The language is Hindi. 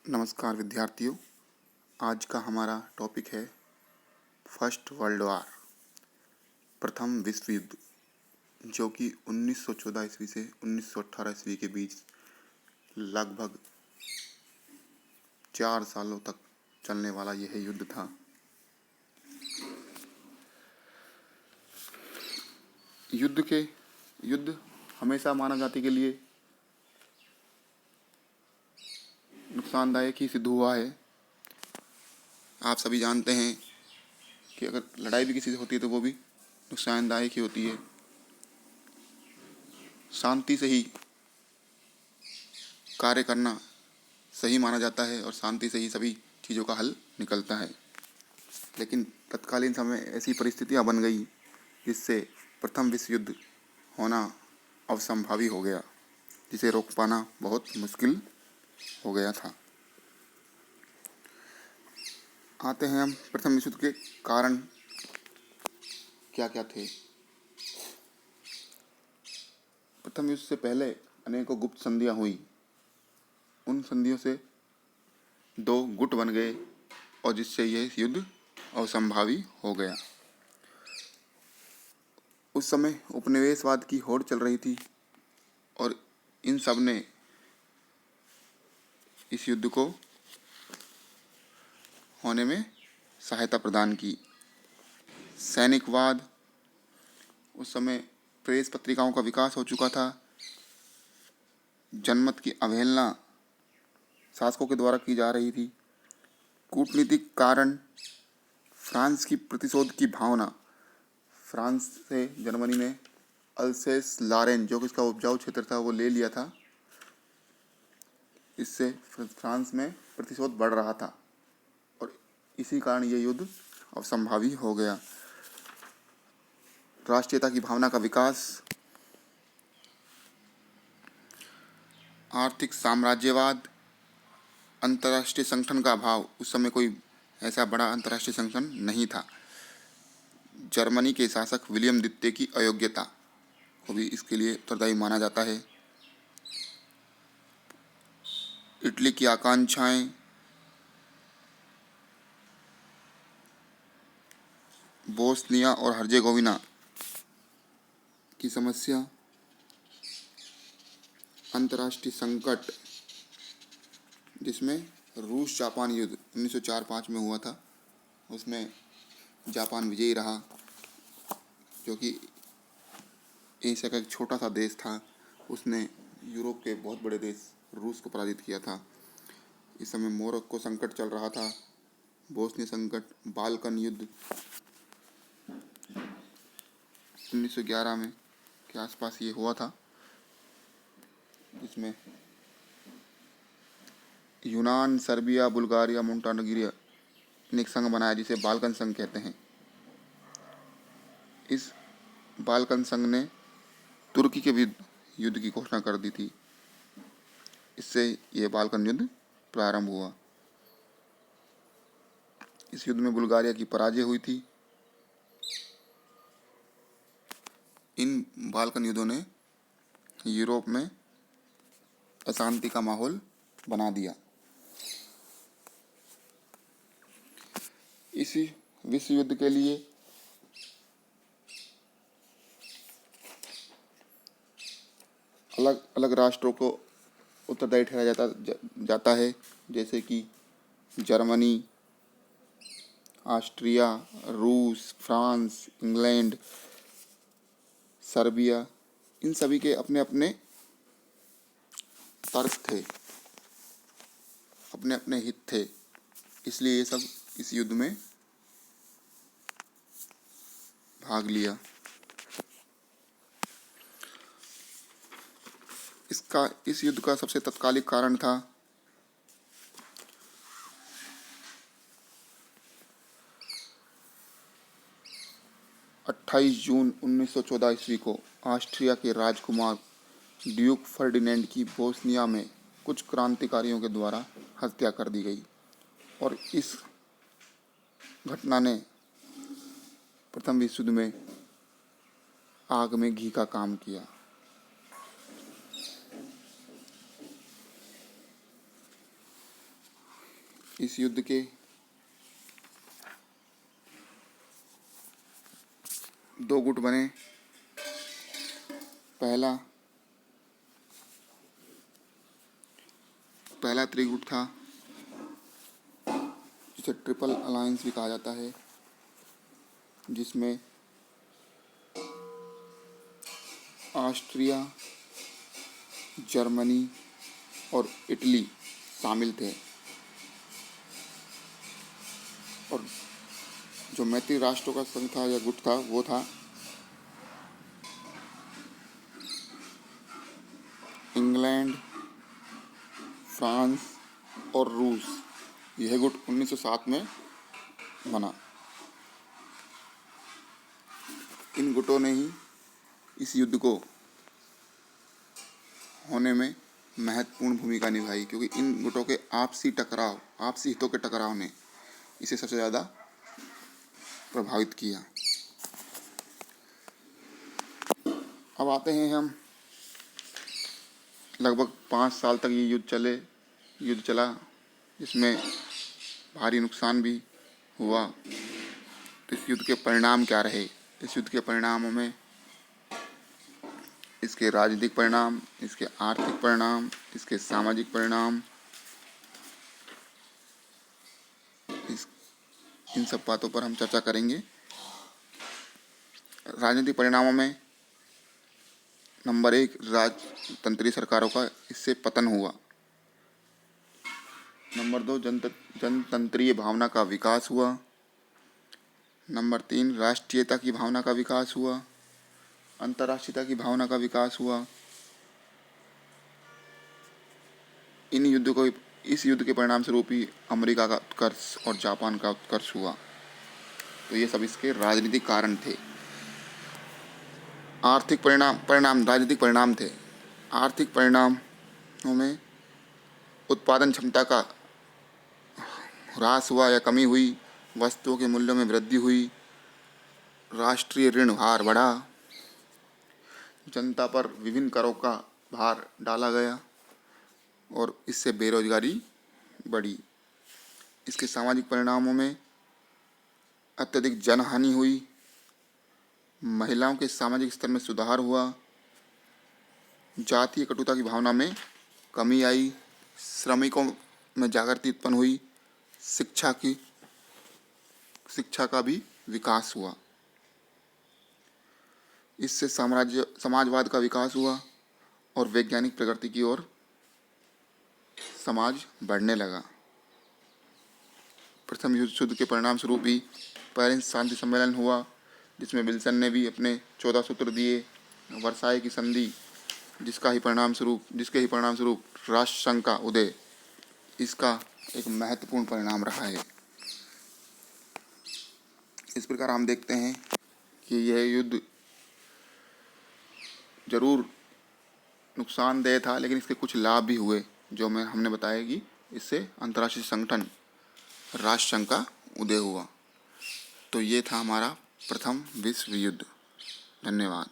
नमस्कार विद्यार्थियों। आज का हमारा टॉपिक है फर्स्ट वर्ल्ड वार, प्रथम विश्व युद्ध, जो कि 1914 ईस्वी से 1918 ईस्वी के बीच लगभग 4 सालों तक चलने वाला यह युद्ध था। युद्ध हमेशा मानव जाति के लिए नुकसानदायक ही सिद्ध हुआ है। आप सभी जानते हैं कि अगर लड़ाई भी किसी से होती है तो वो भी नुकसानदायक ही होती है। शांति से ही कार्य करना सही माना जाता है और शांति से ही सभी चीज़ों का हल निकलता है। लेकिन तत्कालीन समय ऐसी परिस्थितियां बन गई जिससे प्रथम विश्व युद्ध होना असंभावी हो गया, जिसे रोक पाना बहुत मुश्किल हो गया था। आते हैं हम प्रथम विश्व युद्ध के कारण क्या क्या थे। प्रथम युद्ध से पहले अनेकों गुप्त संधियां हुई। उन संधियों से 2 गुट बन गए और जिससे यह युद्ध असंभावी हो गया। उस समय उपनिवेशवाद की होड़ चल रही थी और इन सब ने इस युद्ध को होने में सहायता प्रदान की। सैनिकवाद, उस समय प्रेस पत्रिकाओं का विकास हो चुका था। जनमत की अवहेलना शासकों के द्वारा की जा रही थी। कूटनीतिक कारण, फ्रांस की प्रतिशोध की भावना। फ्रांस से जर्मनी ने अल्सेस लॉरेन, जो कि इसका उपजाऊ क्षेत्र था, वो ले लिया था। इससे फ्रांस में प्रतिशोध बढ़ रहा था और इसी कारण ये युद्ध असंभावी हो गया। राष्ट्रीयता की भावना का विकास, आर्थिक साम्राज्यवाद, अंतर्राष्ट्रीय संगठन का अभाव। उस समय कोई ऐसा बड़ा अंतर्राष्ट्रीय संगठन नहीं था। जर्मनी के शासक विलियम द्वितीय की अयोग्यता को भी इसके लिए उत्तरदायी माना जाता है। इटली की आकांक्षाएं, बोस्निया और हर्जेगोविना की समस्या, अंतर्राष्ट्रीय संकट जिसमें रूस जापान युद्ध 1904-05 में हुआ था, उसमें जापान विजयी रहा, जो कि एशिया का एक छोटा सा देश था। उसने यूरोप के बहुत बड़े देश रूस को पराजित किया था। इस समय मोरक्को संकट चल रहा था, बोस्निया संकट, बाल्कन युद्ध 1911 में के आसपास ये हुआ था, जिसमें यूनान, सर्बिया, बुल्गारिया, मोंटानेग्रो ने एक संघ बनाया जिसे बाल्कन संघ कहते हैं। इस बाल्कन संघ ने तुर्की के विरुद्ध युद्ध की घोषणा कर दी थी। इससे यह बाल्कन युद्ध प्रारंभ हुआ। इस युद्ध में बुल्गारिया की पराजय हुई थी। इन बाल्कन युद्धों ने यूरोप में अशांति का माहौल बना दिया। इसी विश्व युद्ध के लिए अलग अलग राष्ट्रों को उत्तरदायी ठहराया जाता है, जैसे कि जर्मनी, ऑस्ट्रिया, रूस, फ्रांस, इंग्लैंड, सर्बिया। इन सभी के अपने अपने तर्क थे, अपने अपने हित थे, इसलिए ये सब इस युद्ध में भाग लिया। इस युद्ध का सबसे तत्कालिक कारण था 28 जून 1914 ईस्वी को ऑस्ट्रिया के राजकुमार ड्यूक फर्डिनेंड की बोस्निया में कुछ क्रांतिकारियों के द्वारा हत्या कर दी गई और इस घटना ने प्रथम विश्व युद्ध में आग में घी का काम किया। इस युद्ध के दो गुट बने। पहला त्रिगुट था, जिसे ट्रिपल अलायंस भी कहा जाता है, जिसमें ऑस्ट्रिया, जर्मनी और इटली शामिल थे। और जो मैत्री राष्ट्रों का संघ था या गुट था वो था इंग्लैंड, फ्रांस और रूस। यह गुट 1907 में बना। इन गुटों ने ही इस युद्ध को होने में महत्वपूर्ण भूमिका निभाई, क्योंकि इन गुटों के आपसी हितों के टकराव ने इसे सबसे ज़्यादा प्रभावित किया। अब आते हैं हम, लगभग 5 साल तक ये युद्ध चला, जिसमें भारी नुकसान भी हुआ। तो इस युद्ध के परिणाम क्या रहे? इस युद्ध के परिणामों में इसके राजनीतिक परिणाम, इसके आर्थिक परिणाम, इसके सामाजिक परिणाम, इन सब बातों पर हम चर्चा करेंगे। राजनीतिक परिणामों में नंबर 1, राजतंत्रीय सरकारों का इससे पतन हुआ। नंबर 2, जनतंत्रीय भावना का विकास हुआ। नंबर 3, राष्ट्रीयता की भावना का विकास हुआ। अंतर्राष्ट्रीयता की भावना का विकास हुआ। इस युद्ध के परिणाम स्वरूप ही अमेरिका का उत्कर्ष और जापान का उत्कर्ष हुआ। तो ये सब इसके राजनीतिक कारण थे। राजनीतिक परिणाम थे। आर्थिक परिणामों में उत्पादन क्षमता का ह्रास हुआ या कमी हुई, वस्तुओं के मूल्यों में वृद्धि हुई, राष्ट्रीय ऋण भार बढ़ा, जनता पर विभिन्न करों का भार डाला गया और इससे बेरोजगारी बढ़ी। इसके सामाजिक परिणामों में अत्यधिक जनहानि हुई, महिलाओं के सामाजिक स्तर में सुधार हुआ, जातीय कटुता की भावना में कमी आई, श्रमिकों में जागृति उत्पन्न हुई, शिक्षा का भी विकास हुआ। इससे समाजवाद का विकास हुआ और वैज्ञानिक प्रगति की ओर समाज बढ़ने लगा। प्रथम युद्ध के परिणाम स्वरूप ही पेरिस शांति सम्मेलन हुआ, जिसमें विल्सन ने भी अपने 14 सूत्र दिए। वर्साई की संधि, जिसके ही परिणाम स्वरूप राष्ट्रसंघ का उदय, इसका एक महत्वपूर्ण परिणाम रहा है। इस प्रकार हम देखते हैं कि यह युद्ध जरूर नुकसानदेह था, लेकिन इसके कुछ लाभ भी हुए, जो हमने बताया कि इससे अंतर्राष्ट्रीय संगठन राष्ट्रसंघ का उदय हुआ। तो ये था हमारा प्रथम विश्व युद्ध। धन्यवाद।